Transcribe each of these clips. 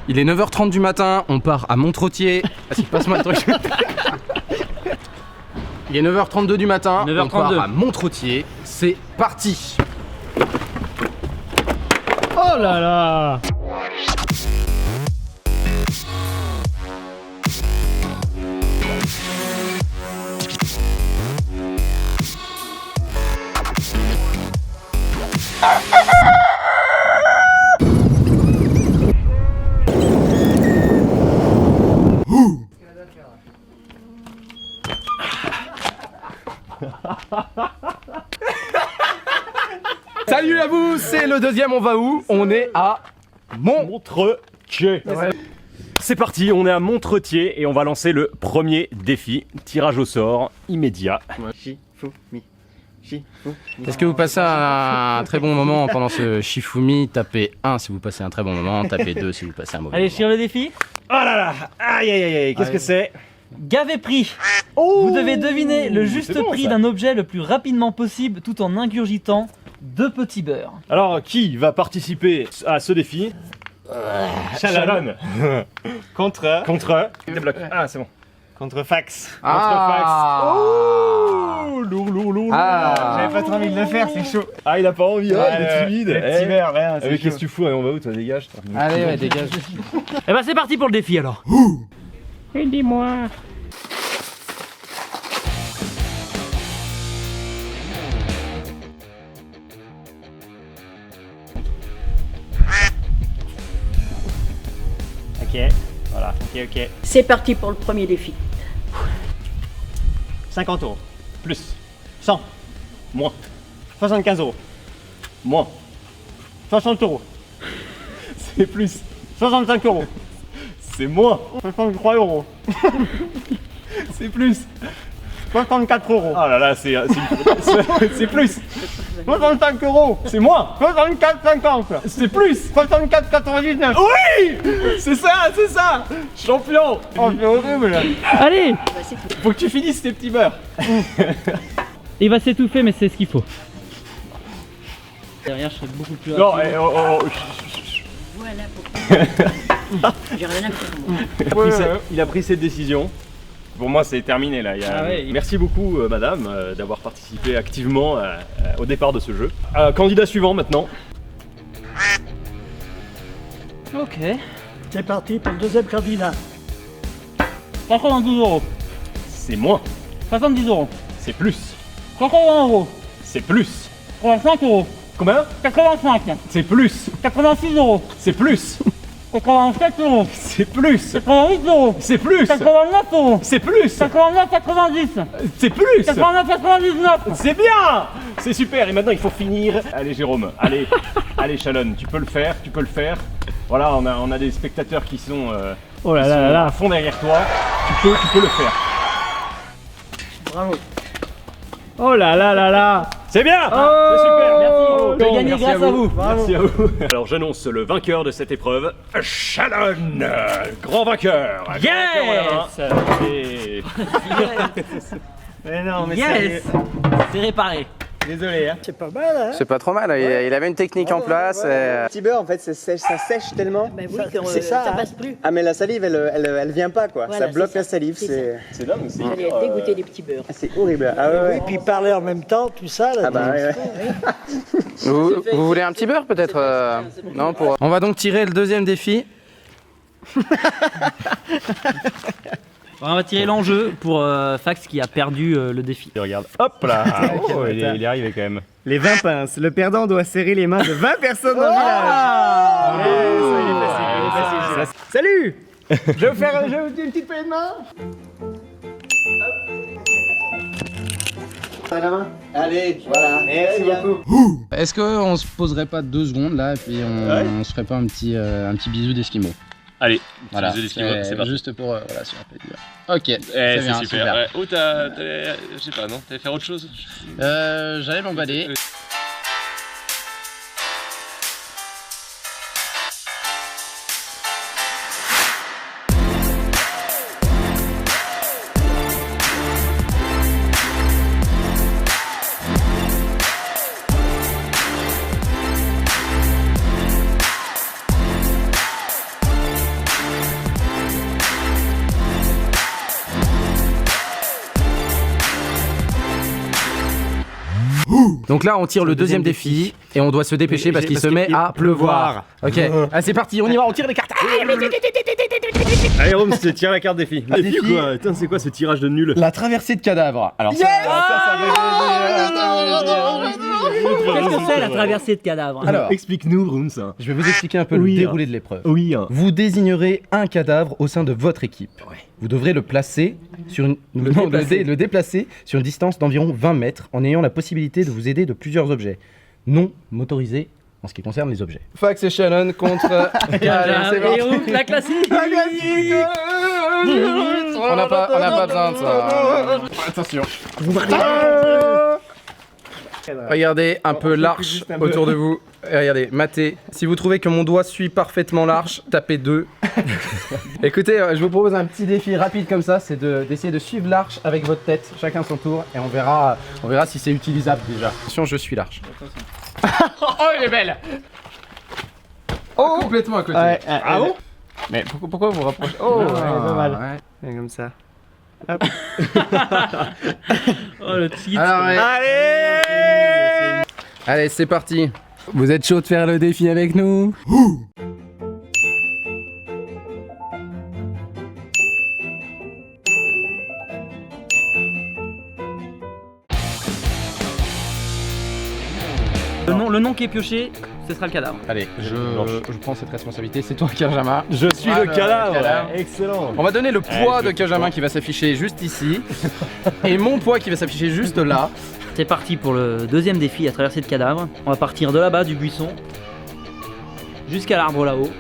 Il est 9h30 du matin, on part à Montretier. Vas-y, passe-moi le truc. Il est 9h32 du matin, 9h32. on part à Montretier. C'est parti. Oh là là. Salut à vous, c'est le deuxième, on va où? On est à Montretier. Ouais. C'est parti, on est à Montretier et on va lancer le premier défi. Tirage au sort immédiat. Est-ce que vous passez un très bon moment pendant ce Shifumi? Tapez 1 si vous passez un très bon moment, tapez 2 si vous passez un mauvais Allez, moment. sur le défi. Oh là là, aïe aïe aïe, aïe. Qu'est-ce que c'est? Gavé prix. Vous devez deviner le juste c'est bon, prix ça. d'un objet le plus rapidement possible tout en ingurgitant 2 petits beurres. Alors, qui va participer à ce défi? Shalom. Contre Débloque. Ah, c'est bon. Fax. Oh, lourd. Ah. J'avais pas trop envie de le faire, c'est chaud. Ah, il a pas envie, hein, il est timide. Le petit verre, rien, Mais qu'est-ce que tu fous? On va où, toi? Dégage. Toi. Allez, ouais, dégage. Eh ben c'est parti pour le défi alors. Aidez-moi. Ok, voilà, ok. C'est parti pour le premier défi. 50 euros. Plus. 100. Moins. 75 euros. Moins. 60 euros. C'est plus. 65 euros. C'est moins. 63 euros. C'est plus. 64 euros. Oh là là, c'est plus. 65 euros. C'est moins. 64,50. C'est plus. 64,99. Oui. C'est ça. Champion. Oh, c'est horrible. Allez, Faut que tu finisses tes petits beurres. il va s'étouffer mais c'est ce qu'il faut. Derrière je serai beaucoup plus Non, rapide. Voilà pourquoi. J'ai rien à faire. il a pris cette décision. Pour moi, c'est terminé là. Ah ouais, Merci beaucoup, madame, d'avoir participé activement au départ de ce jeu. Candidat suivant maintenant. Ok. C'est parti pour le deuxième candidat. 90 euros. C'est moins. 70 euros. C'est plus. 80 euros. C'est plus. 85 euros. Combien? 85. C'est plus. 86 euros. C'est plus. 87 euros. C'est plus. 88 euros. C'est plus. 89 euros. C'est plus. 89, 90. C'est plus. 89, 99. C'est bien. C'est super. Et maintenant, il faut finir. Allez, Jérôme. Allez, Shalom. Tu peux le faire. Voilà, on a des spectateurs qui sont, Oh là qui là sont là là. à fond derrière toi. Tu peux le faire. Bravo. Oh là là là là. C'est bien. Oh, c'est super. Merci. Bon, J'ai gagné merci grâce à vous. Merci à vous. Alors j'annonce le vainqueur de cette épreuve, Shalom, grand vainqueur. Grand Yes. vainqueur, voilà. Et- Mais non, mais Yes. C'est réparé. désolé. Hein. C'est pas mal, hein? C'est pas trop mal, il avait une technique en place. Le petit beurre, en fait, ça sèche tellement. Ben oui, c'est ça, ça hein. passe plus. Ah, mais la salive, elle vient pas, quoi. Voilà, ça bloque c'est la ça. salive, C'est c'est dingue. C'est J'allais être dégoûté des petits beurres. c'est horrible. Ah ouais. Et puis parler en même temps, tout ça, là. Ah bah ouais. Vous voulez un petit beurre peut-être Non pour. On va donc tirer le deuxième défi. On va tirer l'enjeu pour Fax qui a perdu le défi. Et regarde, hop là. Oh, il est arrivé quand même. Les 20 pinces. Le perdant doit serrer les mains de 20 personnes dans le Ah. village. Ouais, ça, il est facile. Salut. Je vais vous faire une petite poignée de main. La main. Allez, voilà. Merci beaucoup. Est-ce qu'on se poserait pas 2 secondes là et puis on se ferait pas un petit bisou d'esquimau? Allez, Voilà, bisous d'esquimaux, c'est parti. juste pour voilà, sur un plaisir. Ok, C'est bien, super. Ouais. Oh, je sais pas, non? T'allais faire autre chose? J'allais m'emballer. Donc là, on tire le deuxième défi et on doit se dépêcher parce qu'il se met à pleuvoir. Ok, allez, c'est parti, on y va, on tire les cartes. Allez Rome, tire la carte défi. Défi quoi? Putain, c'est quoi ce tirage de nul? La traversée de cadavres. Alors ça, Qu'est-ce que c'est la traversée de cadavres? Alors, explique-nous Rome ça. je vais vous expliquer un peu le déroulé de l'épreuve. Oui. Vous désignerez un cadavre au sein de votre équipe. Vous devrez le placer sur une... le déplacer sur une distance d'environ 20 mètres en ayant la possibilité de vous aider de plusieurs objets non motorisés en ce qui concerne les objets. Fax et Shannon contre... Allez, c'est parti. La classique. On n'a pas besoin de ça. Attention. Regardez un peu l'arche autour de vous. Et regardez, matez. Si vous trouvez que mon doigt suit parfaitement l'arche, tapez 2. Écoutez, je vous propose un petit défi rapide comme ça, c'est d'essayer de suivre l'arche avec votre tête, chacun son tour, et on verra si c'est utilisable déjà. Attention, je suis l'arche. Oh, elle est belle. Oh, complètement à côté. Ouais, Ah bon? Mais pourquoi vous rapprochez? Oh, elle est pas mal. Ouais. Ouais, comme ça. Oh le titre. Alors, ouais. Allez, c'est parti. Vous êtes chaud de faire le défi avec nous? Le nom qui est pioché, ce sera le cadavre. Allez, je prends cette responsabilité, c'est toi Kajama. Je suis Ah, le cadavre. cadavre. Excellent. On va donner le poids de Kajama qui va s'afficher juste ici et mon poids qui va s'afficher juste là. C'est parti pour le deuxième défi, la traversée de cadavres. On va partir de là-bas du buisson jusqu'à l'arbre là-haut.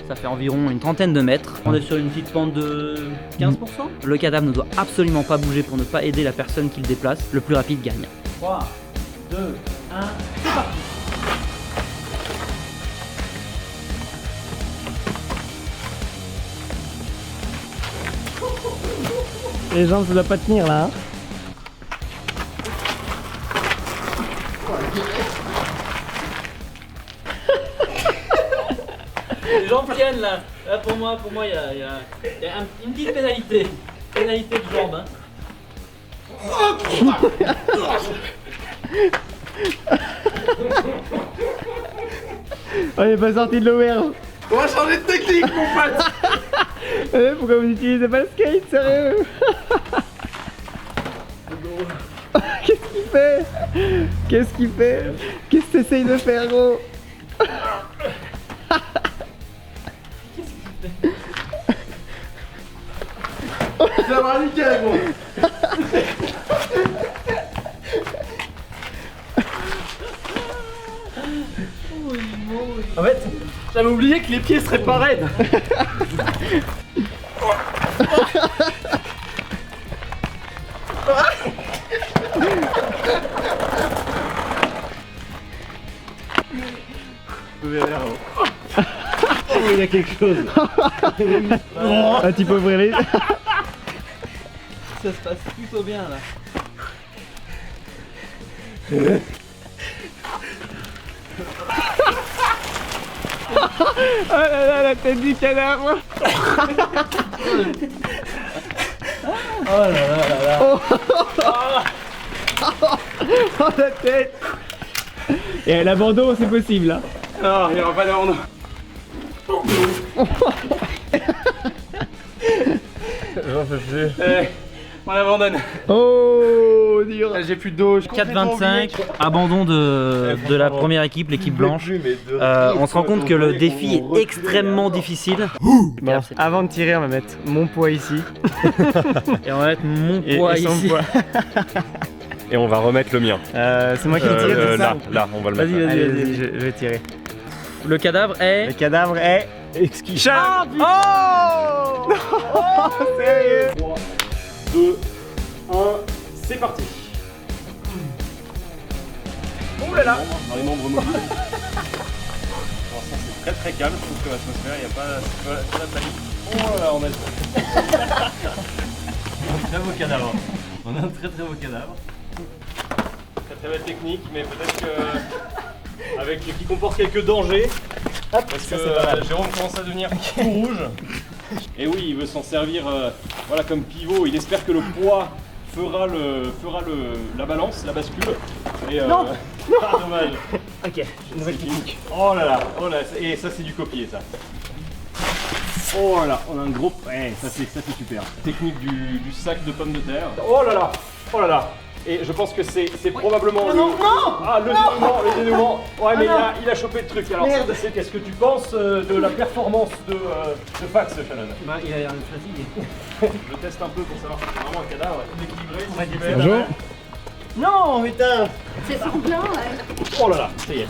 Ça fait environ une trentaine de mètres. On est sur une petite pente de 15%. Le cadavre ne doit absolument pas bouger pour ne pas aider la personne qui le déplace. Le plus rapide gagne. 3, 2, 1, c'est parti. Les jambes, ça doit pas tenir là. Hein. Les gens tiennent là. Là pour moi il y a une petite pénalité. Pénalité de jambes. Hein. On est pas sorti de l'auberge. On va changer de technique mon pote. Pourquoi vous n'utilisez pas le skate, sérieux? Qu'est-ce qu'il fait? Qu'est-ce qu'il fait? Qu'est-ce que t'essayes de faire, gros? Ça va nickel gros. En fait, j'avais oublié que les pieds seraient pas raides. Oh, il y a quelque chose. Ah, tu peux ouvrir les... Ça se passe plutôt bien là. Oh là là, la tête du cadavre. Oh la tête. Et l'abandon, c'est possible là. Non, il n'y aura pas d'abandon. J'en peux plus. On abandonne. Oh, dur. J'ai plus d'eau. 4-25, abandon de la première équipe, l'équipe blanche. On se rend compte que le défi est extrêmement difficile. Bon, avant de tirer, on va mettre mon poids ici. Et on va mettre mon poids son ici. poids. Et on va remettre le mien. C'est moi qui le tire, c'est ça? Là, on va le mettre. Vas-y, là. vas-y, vas-y, je vais tirer. Le cadavre est... Le cadavre est... Exquis. Oh, sérieux? 3, 2, 1, c'est parti. Oh là là. Dans les membres mobiles. Pour l'instant, c'est très très calme. Je trouve que l'atmosphère, il n'y a pas la panique. Oh là, on a un très beau cadavre. On a un très très beau cadavre. Très très belle technique, mais peut-être que qui comporte quelques dangers. Parce que Jérôme commence à devenir tout rouge. Et oui, il veut s'en servir voilà, comme pivot. Il espère que le poids fera la balance, la bascule. Et, Non. Ah, dommage. Ok, nouvelle technique. Oh là, et ça c'est du copier ça. Oh là, on a un gros... Ouais, ça c'est super. Technique du sac de pommes de terre. Oh là là. Et je pense que c'est probablement le dénouement. Ouais, mais il a chopé le truc. Alors, qu'est-ce que tu penses de la performance de Fax, Shannon? Bah, il a l'air fatigué. Je teste un peu pour savoir si c'est vraiment un cadavre équilibré. Bonjour. Non, putain. C'est son plan, ouais. Oh là là, ça y est.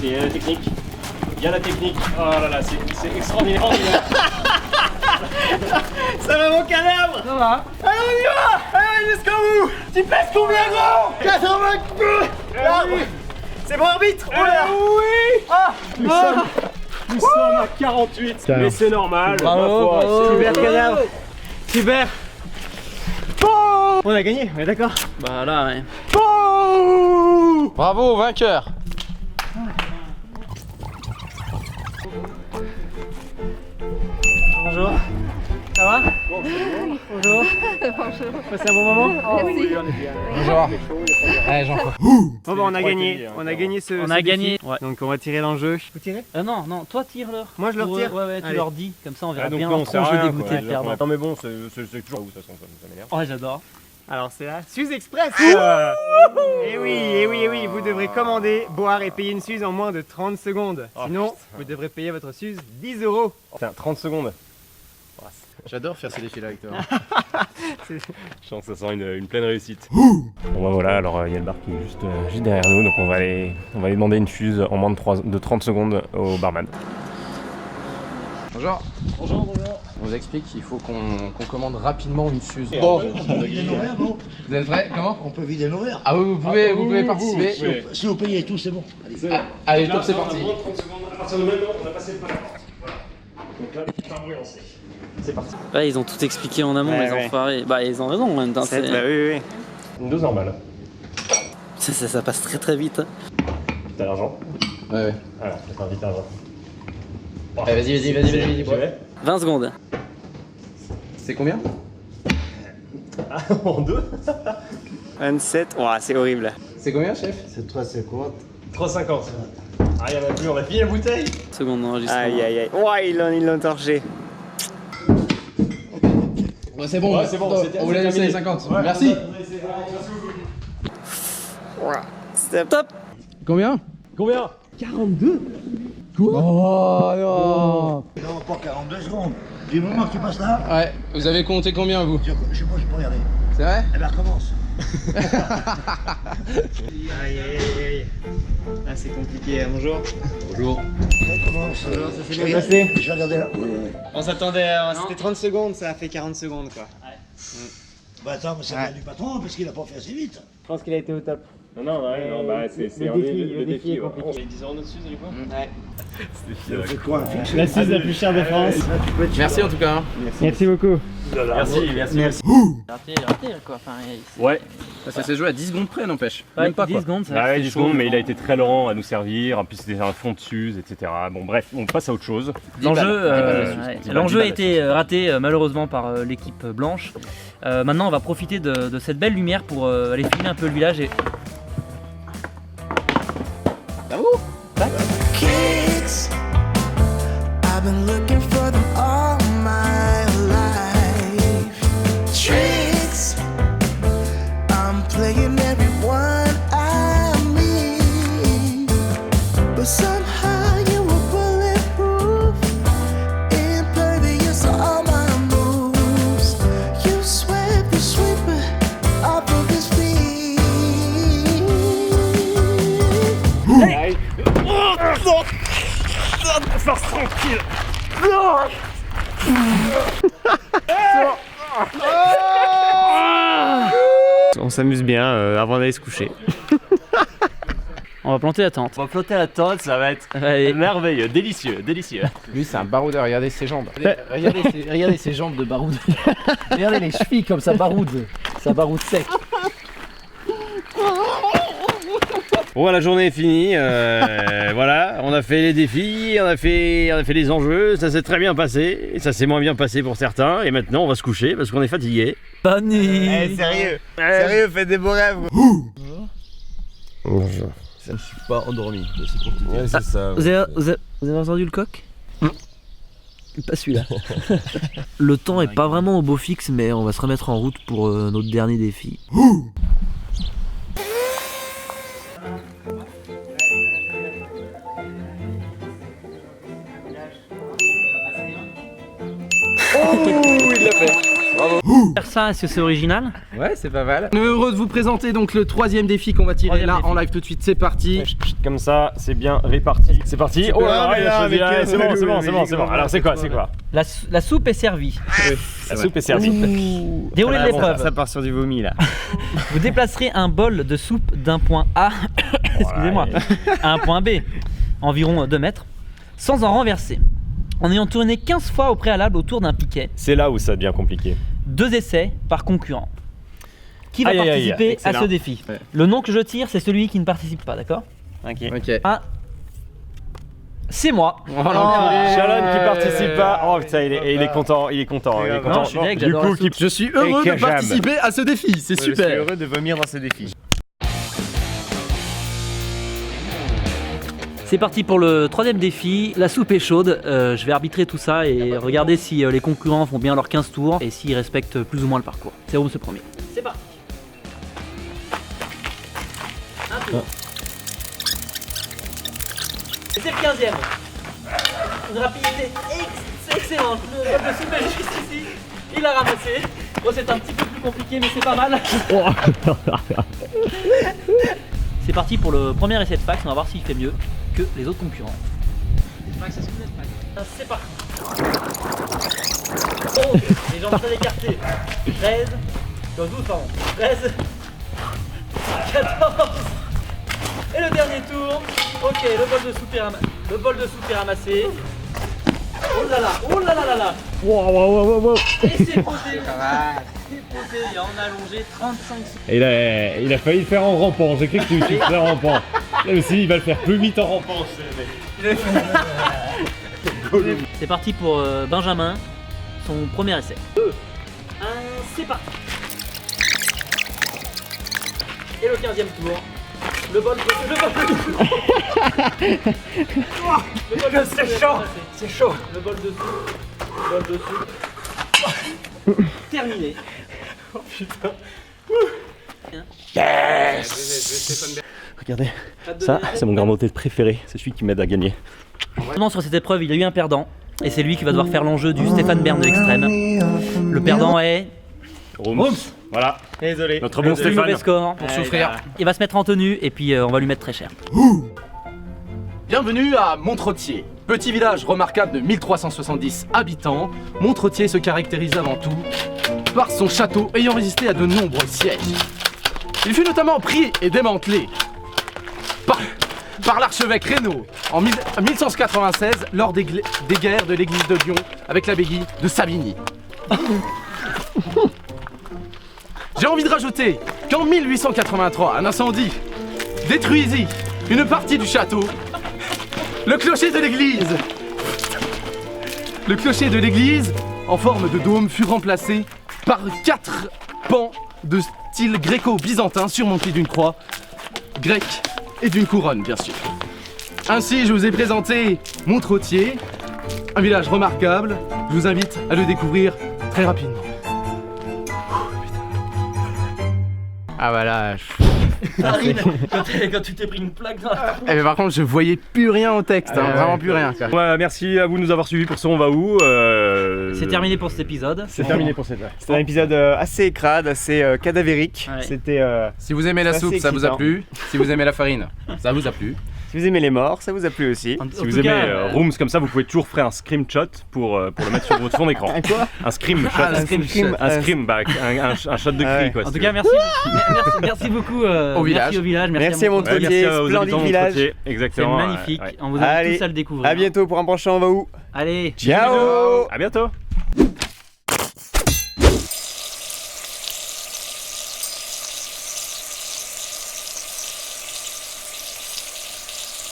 Il y a la technique. Il y a la technique. Oh là là, c'est extraordinaire. Ça va mon cadavre. Ça va. Allez, on y va. Allez, jusqu'au bout. Tu pèses combien, gros? 82. L'arbre. C'est bon, arbitre. Oh là. Oui. Ah. Nous sommes à 48, mais c'est normal. Bravo. Super cadavre. Super. Bon. On a gagné, on est d'accord? Bah là, ouais. Bon. Bravo, vainqueur. Bonjour. Ça va? Bonjour. Passez un bon moment? Bonjour. Allez, Jean. Bon bah on a gagné, on a gagné ce On a défi. gagné. Ouais. Donc on va tirer l'enjeu. Vous tirez? Non, toi tire-leur. Moi, je leur Pour, tire. Ouais, tu Allez. leur dis, comme ça on verra Ah, donc bien là, on leur sert à tronche rien, dégoûté quoi. de perdre. Non mais bon, c'est toujours où, de toute façon, ça m'énerve. Ouais, j'adore. Alors c'est la Suze Express. Et oui, vous devrez commander, boire et payer une Suze en moins de 30 secondes. Sinon, vous devrez payer votre Suze 10 €. Putain, 30 secondes. J'adore faire ces défis-là avec toi. Je sens que ça sent une pleine réussite. Bon bah voilà, alors il y a le bar qui est juste derrière nous, donc on va aller demander une fuse en moins de 30 secondes au barman. Bonjour. Bonjour. On vous explique qu'il faut qu'on commande rapidement une Suze. Bon, vous êtes prêts? Comment? On peut vider nos verres. Ah oui, vous pouvez participer. Si vous payez tout, c'est bon. Allez. Allez, top, c'est parti. Moins de 30 secondes, à partir de maintenant, on a passé le pas. Voilà. Donc là, putain, bruit lancé. C'est parti. Ouais, ils ont tout expliqué en amont, Ouais, les ouais. enfoirés. Bah, ils ont raison en même temps. Bah oui. Une dose normale. Ça passe très très vite. Hein. T'as l'argent? Ouais. Alors, je t'invite à l'argent. Allez, vas-y. Tu vais 20 secondes. C'est combien? Ah, en deux? 27, ouah, c'est horrible. C'est combien, chef? C'est toi, c'est quoi? 3,50. Ah, y'en a plus, on a fini la bouteille? Seconde d'enregistrement. Aïe. Ouah, ils l'ont torché. Ouais, c'est bon, c'est bon, on vous l'a laissé les 50. Merci. Stop. Top. Combien? Combien? 42? Oh non. Non, pas 42 secondes. Du moment que tu passes là, Ouais, vous avez compté combien vous? je sais pas, je peux regarder. C'est vrai? Eh ben, recommence. Aïe. Ah, c'est compliqué. Bonjour. Bonjour. Recommence. Ça s'est bien passé. Je vais regarder là. On s'attendait, c'était 30 secondes, ça a fait 40 secondes quoi. Bah attends, mais c'est rien du patron parce qu'il a pas fait assez vite. Je pense qu'il a été au top. Non, bah c'est le défi est ouais. compliqué. On est 10 € dessus, du coup? Ouais. C'est quoi un fixe? La Suze la plus chère de France. Merci en tout cas. Merci beaucoup. Merci. Raté quoi. Enfin, Ouais. Ça s'est joué à 10 secondes près, n'empêche. ouais, Même pas 10 quoi. secondes, ça Bah ouais, c'est 10 chaud. secondes, mais il a été très lent à nous servir. En plus, c'était un fond de Suze, etc. Bon, bref, on passe à autre chose. L'enjeu ouais. l'enjeu a été raté malheureusement par l'équipe blanche. Maintenant on va profiter de cette belle lumière pour aller filmer un peu le village et... Kicks. I've been looking for them all my life. Tricks. I'm playing everyone I meet. But somehow you were bulletproof. Impervious to all my moves. You swept the sweeper off of his feet. Force tranquille. On s'amuse bien avant d'aller se coucher. On va planter la tente. On va flotter à la tente, ça va être Allez. merveilleux, délicieux. Lui, c'est un baroudeur, regardez ses jambes. Regardez ses jambes de baroud. Regardez les chevilles comme ça baroude. Ça baroude sec. Bon, la journée est finie. Voilà, on a fait les défis, on a fait les enjeux. Ça s'est très bien passé. Ça s'est moins bien passé pour certains. Et maintenant, on va se coucher parce qu'on est fatigué. Bonne nuit. Sérieux, faites des beaux rêves. Je ne suis pas endormi, c'est pour te dire. Ouais, c'est ça. Vous avez entendu le coq? Pas celui-là. Le temps est pas vraiment au beau fixe, mais on va se remettre en route pour notre dernier défi. Il l'a fait. Bravo. Faire ça, est-ce que c'est original? Ouais, c'est pas mal. On est heureux de vous présenter donc le troisième défi qu'on va tirer là en live tout de suite. C'est parti. Comme ça, c'est bien réparti. C'est parti. Oh là là, il a choisi. Allez, c'est bon. Alors c'est quoi? La soupe est servie. La soupe est servie. Déroulez l'épreuve. Ça part sur du vomi là. Vous déplacerez un bol de soupe d'un point A excusez-moi, à un point B, environ 2 mètres, sans en renverser, en ayant tourné 15 fois au préalable autour d'un piquet. C'est là où ça devient compliqué. 2 essais par concurrent. Qui va participer à ce défi? Le nom que je tire, c'est celui qui ne participe pas, d'accord? Ok. Ah, c'est moi. Shalom qui participe pas. Oh putain, il est content. Non, je suis deg, j'adore la soupe. Je suis heureux de participer à ce défi, c'est super. Je suis heureux de vomir dans ce défi. C'est parti pour le troisième défi. La soupe est chaude. Je vais arbitrer tout ça et regarder si les concurrents font bien leurs 15 tours et s'ils respectent plus ou moins le parcours. C'est Rooms ce premier. C'est parti. Un tour. Et c'est le 15e. Une rapidité excellente. Le bol de soupe est juste ici. Il l'a ramassé. Bon, c'est un petit peu plus compliqué, mais c'est pas mal. C'est parti pour le premier essai de Fax. On va voir s'il fait mieux que les autres concurrents. C'est parti. Oh, les jambes très écartées. 13, 12 pardon. 13, 14. Et le dernier tour. Ok, le bol de soupe est ramassé. Oh là là. Wow. Et c'est posé. Et on a allongé 35 secondes. Et il a failli le faire en rampant. J'ai cru que tu le ferais en rampant. Là aussi, il va le faire plus vite en rampant. C'est parti pour Benjamin, son premier essai. 2, 1, c'est parti. Et le 15e tour. Le bol c'est chaud. Le bol de soupe. Terminé. Oh putain. Yes. Regardez, ça c'est mon grand hôtel préféré, c'est celui qui m'aide à gagner. Sur cette épreuve, il y a eu un perdant. Et c'est lui qui va devoir faire l'enjeu du Stéphane Bern de l'extrême. Le perdant est... Rooms. Voilà. Désolé. Notre bon Stéphane. Mauvais score Pour souffrir. Il va se mettre en tenue et puis on va lui mettre très cher. Bienvenue à Montretier. Petit village remarquable de 1370 habitants, Montretier se caractérise avant tout par son château ayant résisté à de nombreux sièges. Il fut notamment pris et démantelé par l'archevêque Reynaud en 1196 lors des guerres de l'église de Lyon avec l'abbaye de Savigny. J'ai envie de rajouter qu'en 1883, un incendie détruisit une partie du château. Le clocher de l'église, en forme de dôme, fut remplacé par 4 pans de style gréco-byzantin surmontés d'une croix grecque et d'une couronne, bien sûr. Ainsi, je vous ai présenté Montretier, un village remarquable. Je vous invite à le découvrir très rapidement. Ah voilà. Quand tu t'es pris une plaque dans la... Mais par contre, je voyais plus rien au texte, vraiment plus rien. Quoi. Ouais, merci à vous de nous avoir suivis pour ce On va où. C'est terminé pour cet épisode. C'est terminé pour cette. C'était un épisode assez crade, assez cadavérique. Ouais. C'était. Si vous aimez la soupe, ça vous a excitant. plu. Si vous aimez la farine, ça vous a plu. Si vous aimez les morts, ça vous a plu aussi. Si vous aimez Rooms comme ça, vous pouvez toujours faire un scream shot pour le mettre sur votre fond d'écran. Un quoi? Un scream shot. un scream shot. Un scream, bah, un shot de cri quoi. En si tout tu cas, veux. merci beaucoup Au village. Merci au village. Merci à Montretier, Merci aux splendide habitants de village. Montretier. C'est Exactement. magnifique. Ouais. On vous invite Allez, tous à le découvrir. à bientôt pour un prochain On va où? Allez. Ciao. À bientôt.